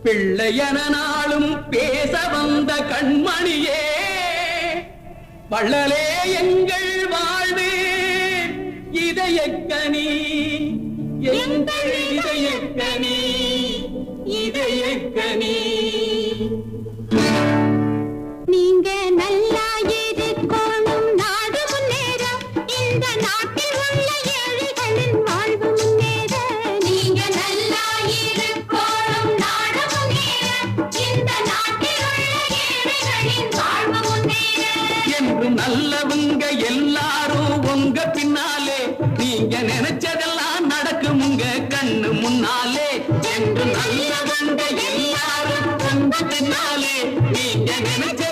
பிள்ளையன நாளும் பேச வந்த கண்மணியே, வள்ளலே எங்கள் வாழ்வு இதயக்கனி, எங்கள் இதயக்கனி, இதயக்கனி. நீங்க நல்லா இருக்கணும், நாடு முன்னேற, இந்த நாட்டில் உள்ள ஏழைகளின் வாழ்வு முன்னேற. நீங்க நல்லா இருக்கணும், நாடு முன்னேற, இந்த நாட்டில் உள்ள ஏழைகளின் வாழ்வு முன்னேற. என்று நல்லவங்க எல்லாரும் உங்க பின்னாலே, நீங்க நினைச்சதெல்லாம் நடக்கும் உங்க கண்ணு முன்னாலே. என்று நல்லவங்க எல்லாரும் உங்க பின்னாலே, நீங்க நினைச்ச